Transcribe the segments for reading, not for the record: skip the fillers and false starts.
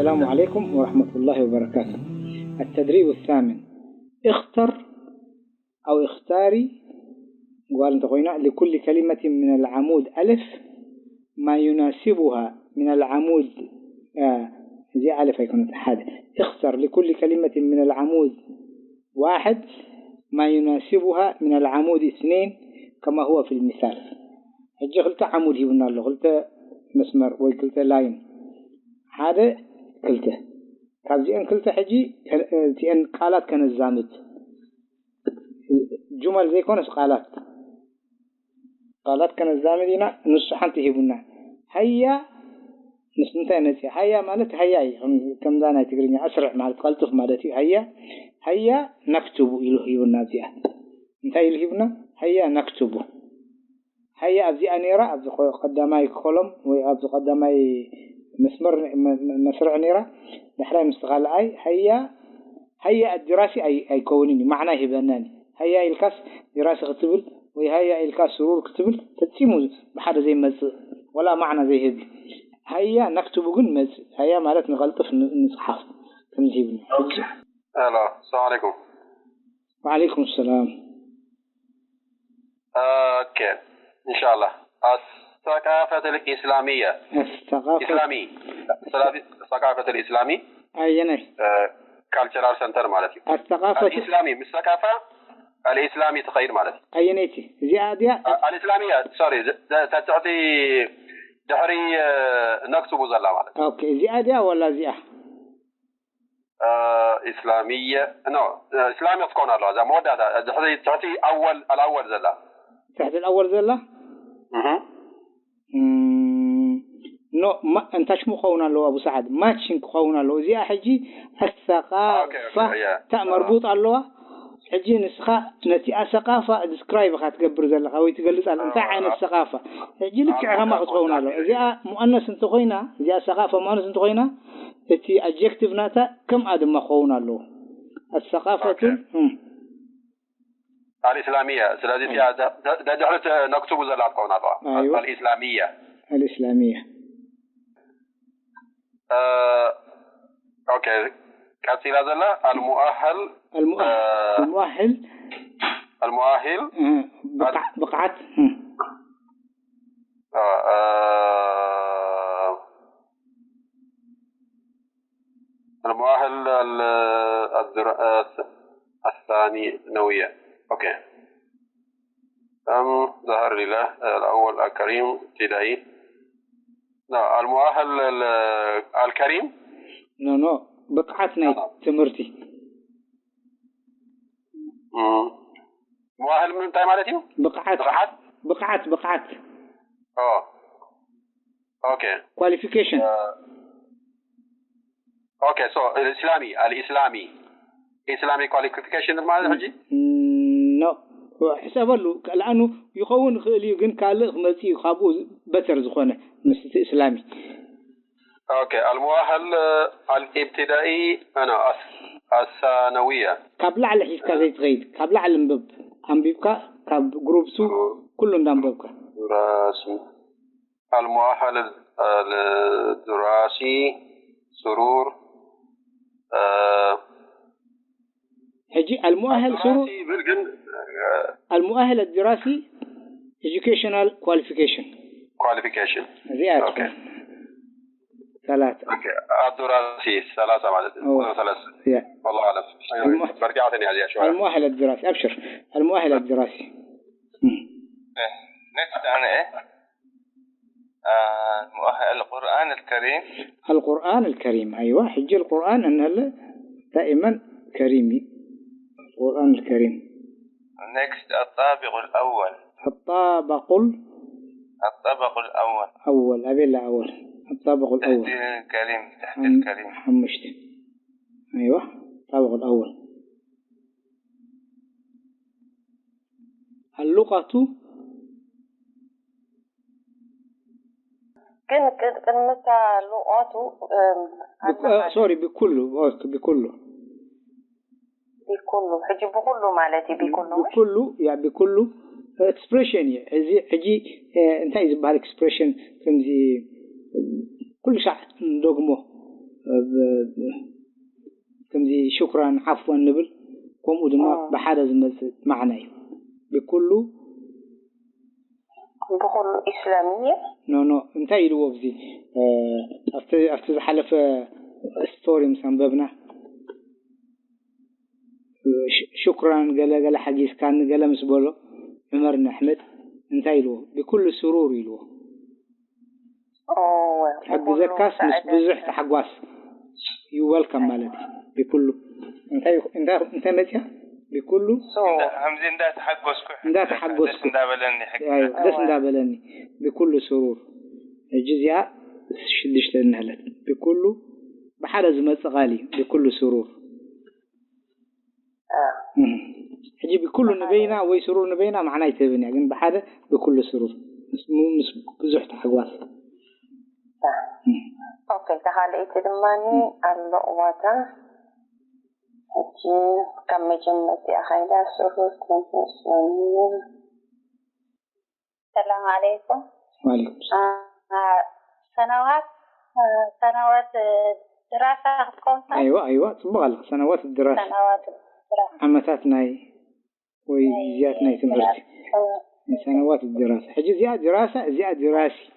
السلام عليكم ورحمة الله وبركاته. التدريب الثامن: اختر أو اختاري لكل كلمة من العمود ألف ما يناسبها من العمود زي ألف يكون أحد. اختر لكل كلمة من العمود واحد ما يناسبها من العمود اثنين كما هو في المثال. هجي قلت عمود هي له قلت مسمر وقلت لاين هذا قلته كابزي أن قلت حجي تين قالات كان الزامد جمل زي كونس قالات كان الزامدين نص حنته بنا هيا نسنتين نسي هيا مالت هيا كم دانا تقريني أسرع مالت قلتف مالتي هيا نكتب إلهي والنازية انت إلهي بنا هيا نكتب هيا أبزي أنيرا أبزي قدامي كولم وأبزي قدامي مسرع نيرا نحرى مستغل هيا الدراسي أي كونيني معناه بأنني هيا الكاس دراسة كتبل وهيا الكاس سرور كتبل تتسيمو بحد زي مز ولا معنى زي هذي هيا نكتب قل مز هيا مالت نغلط في نصحف تنجيبنا. أهلا السلام عليكم. وعليكم السلام. أوكي إن شاء الله. الثقافة الإسلامية. الثقافة الإسلامي. أينه. cultural center مالتي. الثقافة الإسلامي مش ثقافة الإسلامي تخيل مالتي. أينيتي زيادة. الإسلامية sorry تعطي دحري نكتب زلا مالتي. أوكي زيادة ولا زيادة؟ إسلامية إسلامية تكون الله زي ما ده دحري تعطي الأول زلا. تحت الأول زلا. نو ما أنتش مخونا له أبو سعد ما تشين خونا له زي حجي الثقافة تاء مربوط الله حجي نسخة نتي الثقافة ديسكرايب خاتقبر زلا خوي تقلص على أنت عن الثقافة حجي لك ما خونا له زي مؤنث أنت خوينا زي الثقافة مؤنث أنت خوينا تي adjective ناتا كم آدم ما خونا له الثقافة الإسلامية سلازي ده جعلت نكتب زلا خونا له. أيوة. الإسلامية أوكي كاتيلا زلا المؤهل بقعت المؤهل الثاني نوية. أوكي ظهر لي له الأول الكريم ابتدائي. لا المؤهل الكريم نو بقعتنا تمرتي مؤهل من تاي مالتي بقعت اوكي qualification اوكي سو الإسلامي qualification ماذا حجي نو حساب له لأنه يخون خلي جن كله مسي خابو بتر زخانة مست إسلامي. أوكي المؤهل الابتدائي أنا الثانوية قبل على حيث كذا تغيد قبل على المبب هم بيبقى كاب جروب سو كلهم دام بيبقى دراسي. المؤهل الدراسي سرور هجي المؤهل سرور المؤهل الدراسي educational qualification زيادة. أوكي. ثلاثة. أوكي الدراسي ثلاثة بعد ثلاثة. والله أعلم. برجع ثاني عليها شوية. المؤهل الدراسي أبشر المؤهل الدراسي. next أنا المؤهل القرآن الكريم. أيوة حجي القرآن أنه دائما كريمي القرآن الكريم. next الطابق الأول أبي لا أول الطابق الأول تحت الكريم حمشت. أيوة الطابق الأول. اللغة كلمة لغات سوري بكله حجي بكله مالتي بكله يعني بكله expression يعني حجي انت إذا بهال expression كمزي كل شيء دوغمو كم زي شكرا عفوا نبل قوم ودما بحدا زمت معنى بكل إسلامية نو انتهي يلو بزي أفتز حلف ستوري مسنببنا شكرا قال حديث كان قال مسبولو عمر بن أحمد انتهي يلو بكل سرور يلو حق زكاس مش بزح حقواس يو ويلكم مالتي بكل انت متى بكل همزين ده تحقوس ده تحقوس ده بلني حق ايوه ده بلني بكل سرور الجزية شدشت النهلت بكل بحال زمت غالي بكل سرور حجي بكل نبينا ويسرور نبينا معناه يتبني يعني بحال بكل سرور مش بزحت حقواس اوكي تخالي تدماني اللقوة حجي كم جمتي أخيرا سرور الإسلامية. السلام عليكم. وعليكم السلام. سنوات دراسة كنت. أيوة تبغى سنوات الدراسة. سنوات الدراسة. عمتاتنا وزيادتنا يتمرت. سنوات الدراسة. حجي زيادة دراسة زيادة دراسي.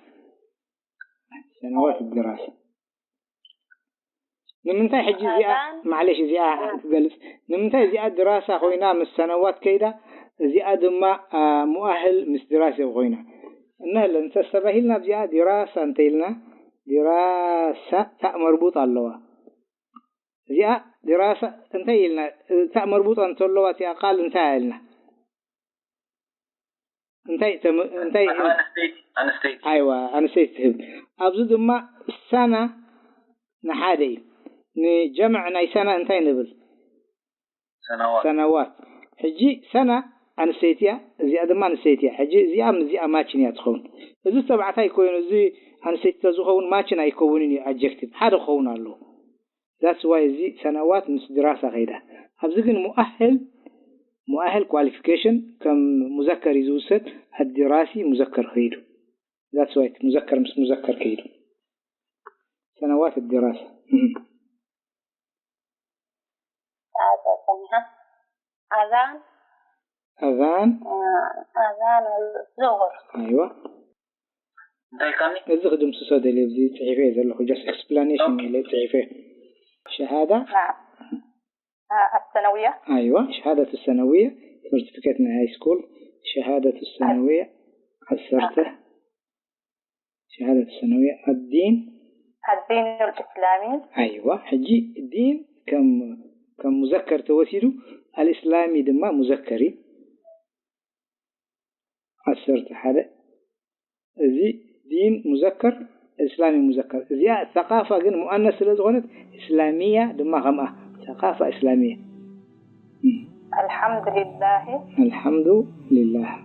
سنوات الدراسة. نمنتهي حجي زيادة معلش زيادة جلس نمنتهي زيادة دراسة خوينا من السنوات كيدا زيادة ما مؤهل مس دراسة خوينا إنه لن تستبهلنا بزيادة دراسة انتيلنا دراسة تاء مربوطة اللغة زيادة دراسة انتيلنا تاء مربوطة انتولوا تاء أقل انتهيلنا أنا ستيت أيوة أنا ستيت أبزد ما السنة نحادي نجمع سنة انتي نبل سنوات حجي سنة أنا نسيتها زيادة ما نسيتها حجي زي ما كني أدخون إذا سبعتها يكونوا زي أنا نسيتها زخون ما كنا يكونني adjective هذا خونا له that's why زي سنوات مس دراسة غيرها أبزقن مؤهل qualification كم مذكر يزوست الدراسي مذكر خيره that's why مذكر مس مذكر خيره سنوات الدراسة أذان الظهر. أيوة. الظهر دم سودا اللي بزي تعرفه ذا اللي هو just explanation اللي تعرفه. شهادة. نعم. الثانوية. أيوة شهادة الثانوية certificate من high school شهادة الثانوية حسرته شهادة الثانوية الدين الإسلامي. أيوة حجي الدين كم مذكر توسيله الإسلامي دم مذكري حسرت حدا زي دين مذكر إسلامي مذكر زي الثقافة جن مؤنث لزغنت إسلامية دم غمأة ثقافة إسلامية. الحمد لله. الحمد لله.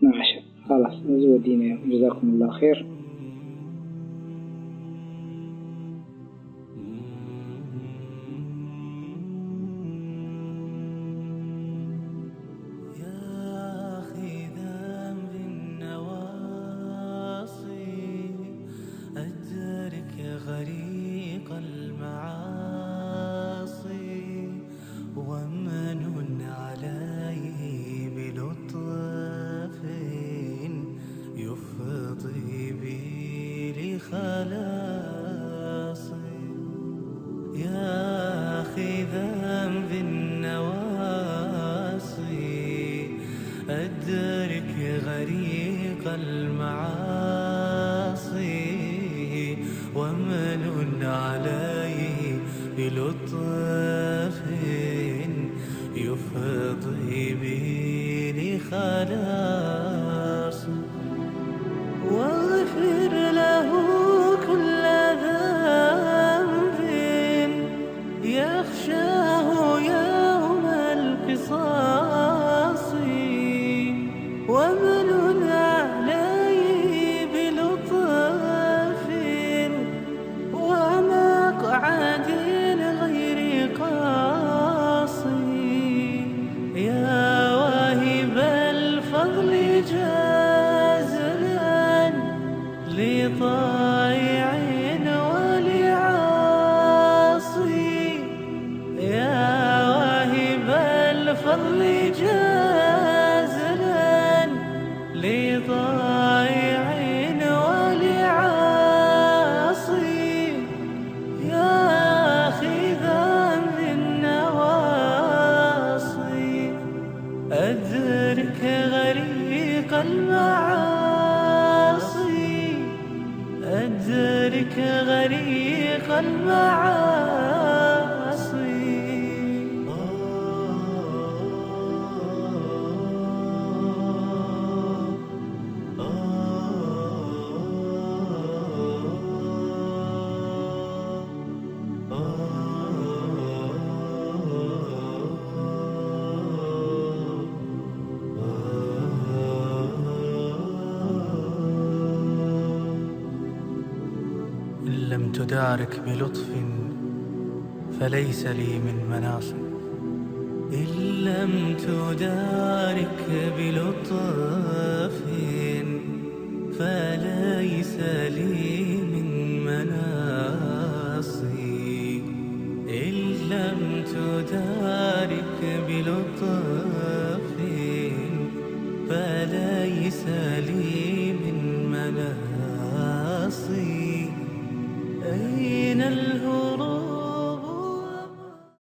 ماشي خلاص نزود دينا جزاكم الله خير. فضل الفضل جازلا لضائع ولعاصي يا أخذا بالنواصي أدرك غريق المعاصي أدرك غريق المعاصي إن لم تدارك بلطف فليس لي من مناص إن لم تدارك بلطف فليس لي من مناصي إن لم تدارك بلطف فليس لي من مناصي أين الهروب